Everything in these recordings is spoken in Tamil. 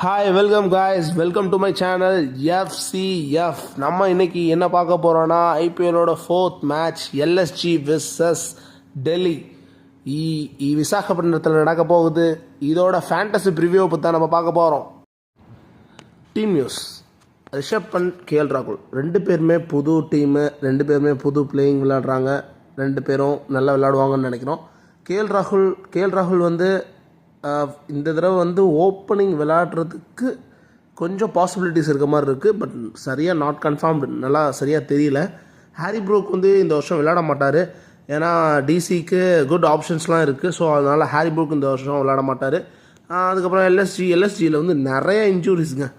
Hi welcome guys, welcome to my channel FCF. நம்ம இன்னைக்கு என்ன பார்க்க போகிறோன்னா ஐபிஎல்லோட 4th match LSG versus Delhi விசாகப்பட்டினத்தில் நடக்க போகுது. இதோட ஃபேண்டசி ப்ரிவியூ பற்றி தான் நம்ம பார்க்க போகிறோம். Team news: Rishabh Pant, KL ராகுல் ரெண்டு பேருமே புது டீமு, ரெண்டு பேருமே புது பிளேயிங் விளையாடுறாங்க. ரெண்டு பேரும் நல்லா விளையாடுவாங்கன்னு நினைக்கிறோம். KL ராகுல் வந்து இந்த தடவை வந்து ஓப்பனிங் விளையாடுறதுக்கு கொஞ்சம் பாசிபிலிட்டிஸ் இருக்க மாதிரி இருக்குது. பட் சரியாக நாட் கன்ஃபார்ம்டு, நல்லா சரியாக தெரியல. ஹாரி ப்ரூக் வந்து இந்த வருஷம் விளையாட மாட்டார், ஏன்னா டிசிக்கு குட் ஆப்ஷன்ஸ்லாம் இருக்குது. ஸோ அதனால் ஹாரி ப்ரூக் இந்த வருஷம் விளையாட மாட்டார். அதுக்கப்புறம் எல்எஸ்ஜியில் வந்து நிறைய இன்ஜூரிஸுங்க.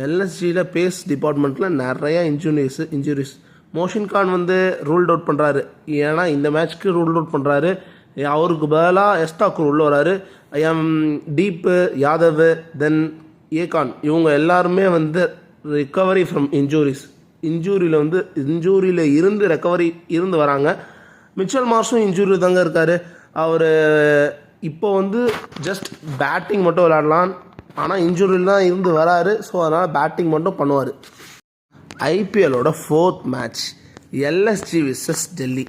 எல்எஸ்ஜியில் பேஸ் டிபார்ட்மெண்ட்டில் நிறைய இன்ஜூரிஸ். மோஷின் கான் வந்து ரூல்ட் அவுட் பண்ணுறாரு, ஏன்னா இந்த மேட்ச்க்கு ரூல்ட் அவுட் பண்ணுறாரு. அவருக்கு பதிலாக எஸ்தாக்கூர் உள்ள வராரு. டீப்பு, யாதவ், தென் ஏகான், இவங்க எல்லாருமே வந்து ரிக்கவரி ஃப்ரம் இன்ஜூரியில் இருந்து ரெக்கவரி இருந்து வராங்க. மிச்சல் மார்ஸும் இன்ஜூரி தாங்க இருக்கார். அவர் இப்போ வந்து ஜஸ்ட் பேட்டிங் மட்டும் விளையாடலாம், ஆனால் இன்ஜூரியில் தான் இருந்து வராரு. ஸோ அதனால் பேட்டிங் மட்டும் பண்ணுவார். ஐபிஎல்லோட 4th match LSG versus Delhi.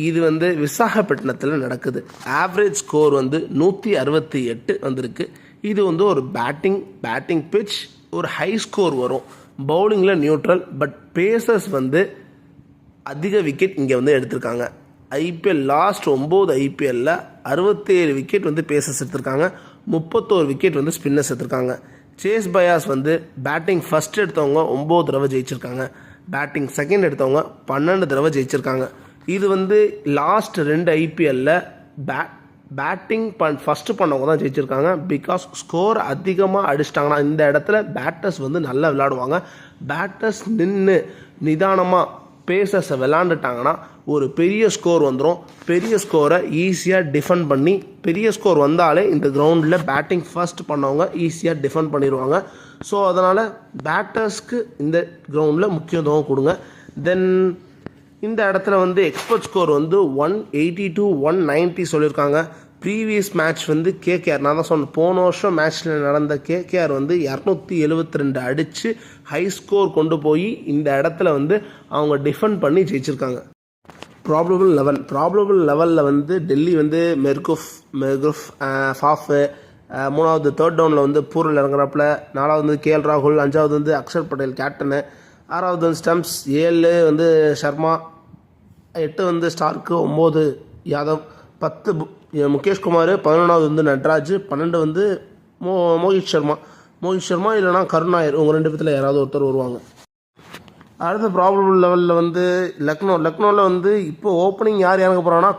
இது வந்து விசாகப்பட்டினத்தில் நடக்குது. ஆவரேஜ் ஸ்கோர் வந்து 168 வந்திருக்கு. இது வந்து ஒரு பேட்டிங் பிட்ச், ஒரு ஹை ஸ்கோர் வரும். பவுலிங்கில் நியூட்ரல், பட் பேசர்ஸ் வந்து அதிக விக்கெட் இங்கே வந்து எடுத்திருக்காங்க. லாஸ்ட் 9 ஐபிஎல்லில் 67 விக்கெட் வந்து பேசர்ஸ் எடுத்திருக்காங்க, 31 விக்கெட் வந்து ஸ்பின்னர்ஸ் எடுத்திருக்காங்க. சேஸ் பயாஸ் வந்து பேட்டிங் ஃபஸ்ட் எடுத்தவங்க 9 தடவை ஜெயிச்சிருக்காங்க, பேட்டிங் செகண்ட் எடுத்தவங்க 12 தடவை ஜெயிச்சிருக்காங்க. இது வந்து லாஸ்ட் 2 ஐபிஎல்லில் பேட்டிங் ஃபஸ்ட்டு பண்ணவங்க தான் ஜெயிச்சிருக்காங்க. பிகாஸ் ஸ்கோர் அதிகமாக அடிச்சிட்டாங்கன்னா இந்த இடத்துல பேட்டர்ஸ் வந்து நல்லா விளையாடுவாங்க. பேட்டர்ஸ் நிதானமாக பேசர்ஸை விளாண்டுட்டாங்கன்னா ஒரு பெரிய ஸ்கோர் வந்துடும். பெரிய ஸ்கோரை ஈஸியாக டிஃபெண்ட் பண்ணி, பெரிய ஸ்கோர் வந்தாலே இந்த கிரவுண்டில் பேட்டிங் ஃபர்ஸ்ட் பண்ணவங்க ஈஸியாக டிஃபெண்ட் பண்ணிடுவாங்க. ஸோ அதனால் பேட்டர்ஸ்க்கு இந்த கிரவுண்டில் முக்கியத்துவம் கொடுங்க. தென் இந்த இடத்துல வந்து எக்ஸ்பர்ட் ஸ்கோர் வந்து 180 to 190 சொல்லியிருக்காங்க. ப்ரீவியஸ் மேட்ச் வந்து KKR, நான் தான் சொன்னேன், போன வருஷம் மேட்ச்சில் நடந்த KKR வந்து 272 அடித்து ஹை ஸ்கோர் கொண்டு போய் இந்த இடத்துல வந்து அவங்க டிஃபெண்ட் பண்ணி ஜெயிச்சிருக்காங்க. ப்ராபபிள் லெவலில் வந்து டெல்லி வந்து மெர்குஃப், ஃபாஃபு, மூணாவது தேர்ட் டவுனில் வந்து பூரல் இறங்குறாப்புல, 4வது வந்து KL ராகுல், 5வது வந்து அக்ஷர் பட்டேல் கேப்டனு, 6வது வந்து ஸ்டம்ப்ஸ், 7 வந்து சர்மா, 8 வந்து ஸ்டார்க்கு, 9 யாதவ், 10 முகேஷ் குமார், 11வது வந்து நட்ராஜ், 12 வந்து மோஹித் சர்மா இல்லைனா கருணாயர், இவங்க 2 பேத்தில் யாராவது ஒருத்தர் வருவாங்க. அடுத்த ப்ராபபிள் லெவலில் வந்து லக்னோவில் வந்து இப்போ ஓப்பனிங் யார் இறங்க போகிறாங்கன்னா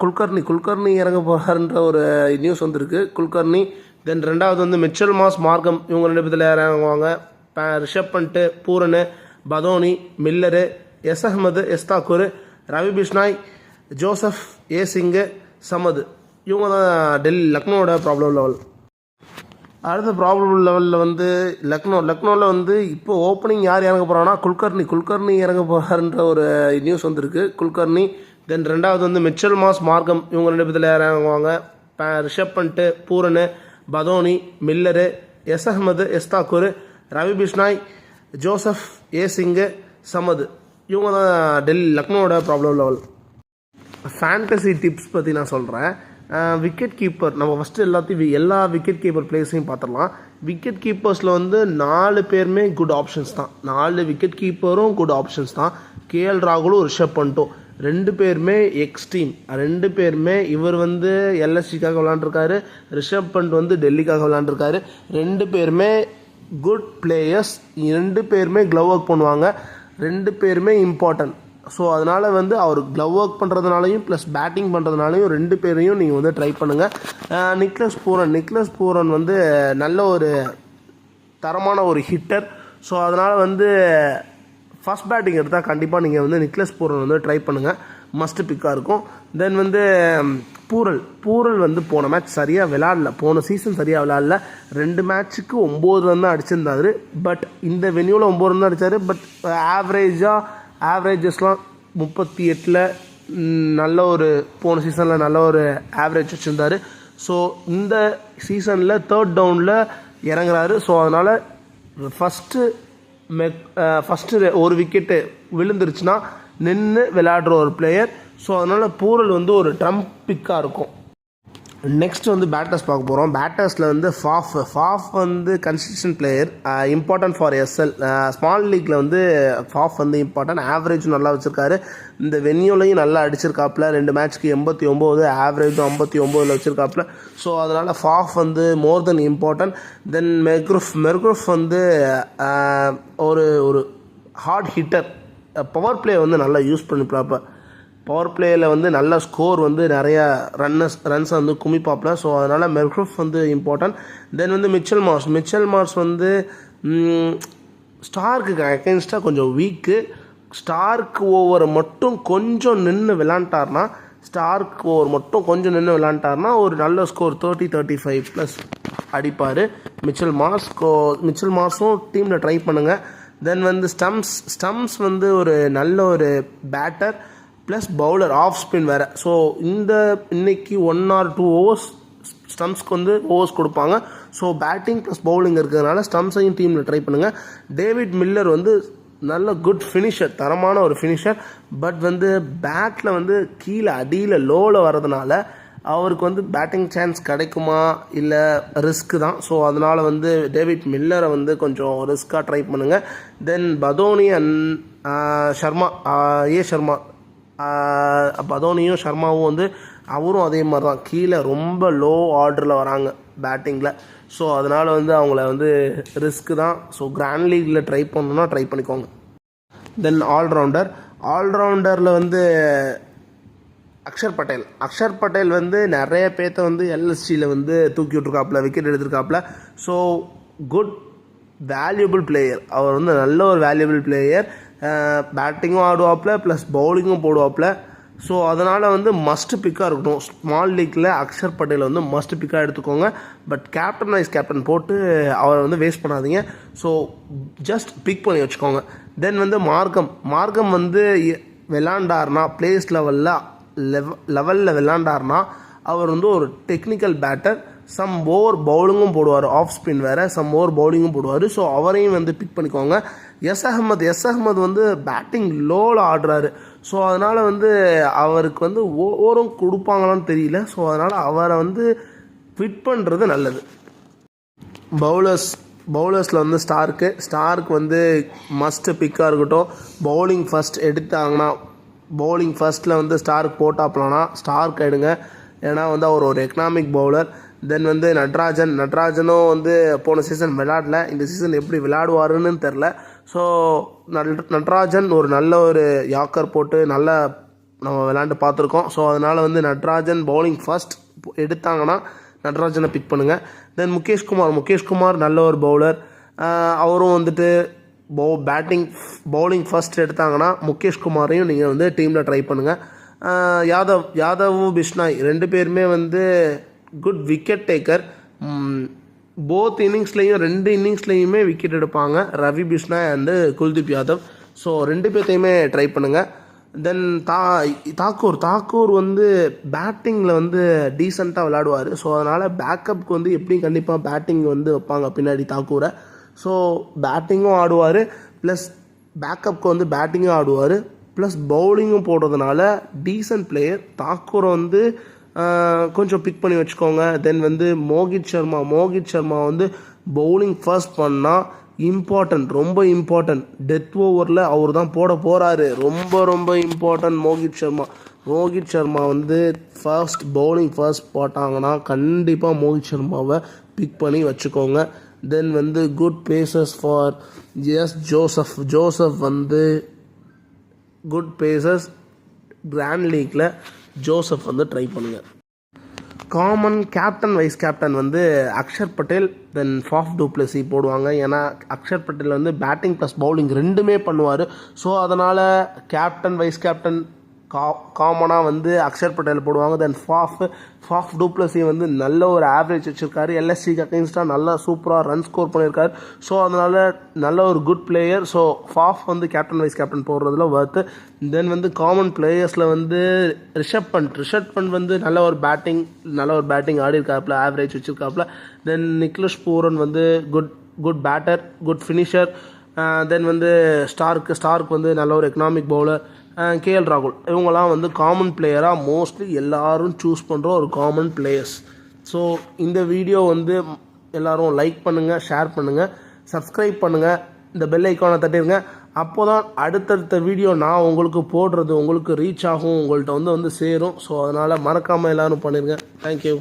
குல்கர்னி இறங்க போகிறாருன்ற ஒரு நியூஸ் வந்திருக்கு. குல்கர்னி. தென் 2வது வந்து மிச்சல் மார்க்கம், இவங்க 2 பேத்தில் யார் இறங்குவாங்க. ரிஷப் பண்ட், பூரன், பதோனி, மில்லரு, அஹ்மது, எஸ்தாக்கூர், ரவி பிஷ்னாய், ஜோசப், சிங்கு, சமது, இவங்க தான் லக்னோட ப்ராப்ளம் லெவல். அடுத்த ப்ராப்ளம் லெவலில் வந்து லக்னோவில் வந்து இப்போ ஓப்பனிங் யார் இறங்க போகிறாங்கன்னா குல்கர்னி இறங்க போகிறாருன்ற ஒரு நியூஸ் வந்திருக்கு. குல்கர்னி. தென் 2வது வந்து மிச்சல் மார்க்கம், இவங்க 2 பேத்தில் யார் இறங்குவாங்க. ரிஷப் பண்ட், பூரன், பதோனி, மில்லரு, அஹ்மது, எஸ்தாக்கூர், ரவி பிஷ்னாய், ஜோசப், சிங்கு, சமது, இவங்க தான் லக்னோட ப்ராப்ளம் லெவல். ஃபேண்டசி டிப்ஸ் பற்றி நான் சொல்கிறேன். விக்கெட் கீப்பர், நம்ம ஃபஸ்ட்டு எல்லா விக்கெட் கீப்பர் பிளேஸையும் பார்த்துடலாம். விக்கெட் கீப்பர்ஸில் வந்து 4 பேருமே குட் ஆப்ஷன்ஸ் தான். 4 விக்கெட் கீப்பரும் குட் ஆப்ஷன்ஸ் தான். KL ராகுலும் ரிஷப் பண்ட்டும் 2 பேருமே எக்ஸ்ட்ரீம். 2 பேருமே, இவர் வந்து எல்எஸ்சிக்காக விளாண்டுருக்காரு, ரிஷப் பண்ட் வந்து டெல்லிக்காக விளாண்டுருக்காரு. 2 பேருமே குட் பிளேயர்ஸ். 2 பேருமே க்ளவ் ஒர்க் பண்ணுவாங்க. 2 பேருமே இம்பார்ட்டன்ட். ஸோ அதனால் வந்து அவர் க்ளவ் ஒர்க் பண்ணுறதுனாலையும் ப்ளஸ் பேட்டிங் பண்ணுறதுனாலையும் 2 பேரையும் நீங்கள் வந்து ட்ரை பண்ணுங்கள். நிக்லஸ் பூரன் வந்து நல்ல ஒரு தரமான ஒரு ஹிட்டர். ஸோ அதனால் வந்து ஃபஸ்ட் பேட்டிங் எடுத்தால் கண்டிப்பாக நீங்கள் வந்து நிக்லஸ் பூரன் வந்து ட்ரை பண்ணுங்கள், மஸ்ட் பிக்காக இருக்கும். தென் வந்து பூரல் வந்து போன மேட்ச் சரியாக விளையாடல, போன சீசன் சரியாக விளையாடல. 2 மேட்ச்சுக்கு 9 ரன் தான் அடிச்சிருந்தாரு. பட் இந்த வென்யூவில் 9 ரன் தான் அடித்தார். பட் ஆவரேஜஸ்லாம் 38ல் நல்ல ஒரு, போன சீசனில் நல்ல ஒரு ஆவரேஜ் வச்சுருந்தார். ஸோ இந்த சீசனில் தேர்ட் டவுனில் இறங்குறாரு. ஸோ அதனால் ஃபஸ்ட்டு ஒரு விக்கெட்டு விழுந்துருச்சுன்னா நின்று விளையாடுற ஒரு பிளேயர். ஸோ அதனால் பூரல் வந்து ஒரு ட்ரம்ப் பிக்காக இருக்கும். நெக்ஸ்ட் வந்து பேட்டர்ஸ் பார்க்க போகிறோம். பேட்டர்ஸில் வந்து ஃபாஃப் வந்து consistent player, important for SL. Small லீக்கில் வந்து ஃபாஃப் வந்து இம்பார்ட்டன்ட், ஆவரேஜும் நல்லா வச்சுருக்காரு. இந்த வென்யூலையும் நல்லா அடிச்சிருக்காப்புல. 2 மேட்ச்க்கு 89, ஆவரேஜும் 59 வச்சுருக்காப்புல. ஸோ அதனால் ஃபாஃப் வந்து மோர் தென் இம்பார்ட்டன்ட். தென் மெர்க்ரூஃப் வந்து ஒரு ஹார்ட் ஹிட்டர், பவர் பிளே வந்து நல்லா யூஸ் பண்ணிப்பாப்ப. பவர் பிளேயில் வந்து நல்ல ஸ்கோர் வந்து நிறையா ரன்ஸை வந்து குமிப்பாப்பில். ஸோ அதனால் மெர்க்ரூஃப் வந்து இம்பார்ட்டன்ட். தென் வந்து மிச்சல் மார்ஸ் வந்து ஸ்டார்க்கு அகென்ஸ்டாக கொஞ்சம் வீக்கு. ஸ்டார்க் ஓவரை மட்டும் கொஞ்சம் நின்று விளாண்டார்னா ஒரு நல்ல ஸ்கோர் 30-35 ப்ளஸ் அடிப்பார் மிச்சல் மார்ஸும் டீமில் ட்ரை பண்ணுங்கள். தென் வந்து ஸ்டம்ஸ் வந்து ஒரு நல்ல ஒரு batter plus bowler, off spin வேறு. ஸோ இன்னைக்கு 1 or 2 ஓவர்ஸ் ஸ்டம்ஸ்க்கு வந்து ஓவர்ஸ் கொடுப்பாங்க. ஸோ பேட்டிங் ப்ளஸ் பவுலிங் இருக்கிறதுனால ஸ்டம்ஸையும் டீமில் ட்ரை பண்ணுங்கள். டேவிட் மில்லர் வந்து நல்ல குட் ஃபினிஷர், தரமான ஒரு ஃபினிஷர். பட் வந்து பேட்டில் வந்து கீழே அடியில் லோவில் வர்றதுனால அவருக்கு வந்து பேட்டிங் சான்ஸ் கிடைக்குமா இல்லை ரிஸ்க்கு தான். ஸோ அதனால் வந்து டேவிட் மில்லரை வந்து கொஞ்சம் ரிஸ்க்காக ட்ரை பண்ணுங்கள். தென் பதோனி அண்ட் ஷர்மா பதோனியும் ஷர்மாவும் வந்து அவரும் அதே மாதிரி தான் கீழே ரொம்ப லோ ஆர்டரில் வராங்க பேட்டிங்கில். ஸோ அதனால் வந்து அவங்கள வந்து ரிஸ்க்கு தான். ஸோ கிராண்ட் லீக்கில் ட்ரை பண்ணணுன்னா ட்ரை பண்ணிக்கோங்க. தென் ஆல்ரவுண்டரில் வந்து அக்ஷர் பட்டேல் வந்து நிறைய பேர்த்த வந்து எல்எஸ்டியில் வந்து தூக்கி விட்ருக்காப்புல, விக்கெட் எடுத்திருக்காப்புல. So good valuable player. அவர் வந்து நல்ல ஒரு வேல்யூபிள் பிளேயர். பேட்டிங்கும் ஆடுவாப்பில் ப்ளஸ் பவுலிங்கும் போடுவாப்பில். ஸோ அதனால் வந்து மஸ்ட் பிக்காக இருக்கட்டும். ஸ்மால் லீக்கில் அக்ஷர் பட்டேல் வந்து மஸ்ட் பிக்காக எடுத்துக்கோங்க. பட் வைஸ் கேப்டன் போட்டு அவரை வந்து வேஸ்ட் பண்ணாதீங்க. ஸோ ஜஸ்ட் பிக் பண்ணி வச்சுக்கோங்க. தென் வந்து மார்க்கம் வந்து விளாண்டார்னா பிளேஸ் லெவலில் விளாண்டார்னா அவர் வந்து ஒரு டெக்னிக்கல் பேட்டர். சம் ஓவர் பவுலிங்கும் போடுவார், ஆஃப் ஸ்பின் வேறு, சம் ஓவர் பவுலிங்கும் போடுவார். ஸோ அவரையும் வந்து பிக் பண்ணிக்கோங்க. எஸ் அகமது வந்து பேட்டிங் லோவில் ஆடுறாரு. ஸோ அதனால் வந்து அவருக்கு வந்து ஓவரும் கொடுப்பாங்களான்னு தெரியல. ஸோ அதனால் அவரை வந்து ஃபிட் பண்ணுறது நல்லது. பவுலர்ஸில் வந்து ஸ்டார்க்கு வந்து மஸ்ட்டு பிக்காக இருக்கட்டும். பவுலிங் ஃபஸ்ட்டில் வந்து ஸ்டார்க் போட்டாப்லனா ஸ்டார்க் எடுங்க. ஏன்னா வந்து அவர் ஒரு எக்கனாமிக் பவுலர். தென் வந்து நட்ராஜனும் வந்து போன சீசன் விளையாடல, இந்த சீசன் எப்படி விளையாடுவாருன்னு தெரில. ஸோ நட்ராஜன் ஒரு நல்ல ஒரு யாக்கர் போட்டு நல்லா நம்ம விளையாண்டு பார்த்துருக்கோம். ஸோ அதனால் வந்து நட்ராஜன் பவுலிங் ஃபர்ஸ்ட் எடுத்தாங்கன்னா நட்ராஜனை பிக் பண்ணுங்கள். தென் முகேஷ்குமார் நல்ல ஒரு பவுலர். அவரும் வந்துட்டு பவுலிங் ஃபர்ஸ்ட் எடுத்தாங்கன்னா முகேஷ்குமாரையும் நீங்கள் வந்து டீமில் ட்ரை பண்ணுங்கள். யாதவும் பிஷ்னாய் 2 பேருமே வந்து குட் விக்கெட் டேக்கர். போத் இன்னிங்ஸ்லேயும் 2 இன்னிங்ஸ்லேயுமே விக்கெட் எடுப்பாங்க, ரவி பிஷ்னாய் அண்டு குல்தீப் யாதவ். ஸோ 2 பேர்த்தையுமே ட்ரை பண்ணுங்கள். தென் தாக்கூர் வந்து பேட்டிங்கில் வந்து டீசெண்டாக விளையாடுவார். ஸோ அதனால் பேக்கப்புக்கு வந்து எப்படியும் கண்டிப்பாக பேட்டிங் வந்து வைப்பாங்க பின்னாடி தாக்கூரை. ஸோ பேட்டிங்கும் ஆடுவார் ப்ளஸ் பேக்கப்புக்கு வந்து பேட்டிங்கும் ஆடுவார் ப்ளஸ் பவுலிங்கும் போடுறதுனால டீசன்ட் பிளேயர். தாக்கூரை வந்து கொஞ்சம் பிக் பண்ணி வச்சுக்கோங்க. தென் வந்து மோகித் சர்மா வந்து பவுலிங் ஃபர்ஸ்ட் பண்ணால் ரொம்ப இம்பார்ட்டன்ட். டெத் ஓவரில் அவர் தான் போட போகிறாரு. ரொம்ப இம்பார்ட்டன்ட் மோகித் சர்மா வந்து பவுலிங் ஃபர்ஸ்ட் போட்டாங்கன்னா கண்டிப்பாக மோகித் சர்மாவை பிக் பண்ணி வச்சுக்கோங்க. தென் வந்து குட் பேசஸ் ஃபார் ஜோசப் வந்து குட் பேசஸ். கிராண்ட் லீக்கில் ஜோசப் வந்து ட்ரை பண்ணுங்கள். காமன் கேப்டன் வைஸ் கேப்டன் வந்து அக்ஷர் பட்டேல் தென் ஃபாஃப் டூப்ளசி போடுவாங்க. ஏன்னா அக்ஷர் பட்டேல் வந்து பேட்டிங் ப்ளஸ் பவுலிங் 2மே பண்ணுவார். ஸோ அதனால் கேப்டன் வைஸ் கேப்டன் காமனாக வந்து அக்ஷர் பட்டேல் போடுவாங்க. தென் ஃபாஃப் டூப்ளசி வந்து நல்ல ஒரு ஆவரேஜ் வச்சுருக்காரு. எல்எஸ்சிக்கு அகெயின்ஸ்டாக நல்லா சூப்பராக ரன் ஸ்கோர் பண்ணியிருக்காரு. ஸோ அதனால் நல்ல ஒரு குட் பிளேயர். ஸோ ஃபாஃப் வந்து கேப்டன் வைஸ் கேப்டன் போடுறதுல வர்த்து. தென் வந்து காமன் பிளேயர்ஸில் வந்து ரிஷப் பண்ட் வந்து நல்ல ஒரு பேட்டிங் ஆடி இருக்காப்புல, ஆவரேஜ் வச்சுருக்காப்புல. தென் நிக்லஸ் பூரன் வந்து good good batter, good finisher. Then வந்து ஸ்டார்க் வந்து நல்ல ஒரு எக்கனாமிக் பவுலர். கேஎல் ராகுல் இவங்கெல்லாம் வந்து காமன் பிளேயராக மோஸ்ட்லி எல்லாரும் சூஸ் பண்ணுற ஒரு காமன் பிளேயர்ஸ். ஸோ இந்த வீடியோ வந்து எல்லோரும் லைக் பண்ணுங்கள், ஷேர் பண்ணுங்கள், சப்ஸ்கிரைப் பண்ணுங்கள், இந்த பெல் ஐக்கானை தட்டிடுங்க. அப்போ தான் அடுத்தடுத்த வீடியோ நான் உங்களுக்கு போடுறது உங்களுக்கு ரீச் ஆகும், உங்கள்கிட்ட வந்து சேரும். ஸோ அதனால் மறக்காமல் எல்லோரும் பண்ணிடுங்க. தேங்க்யூ.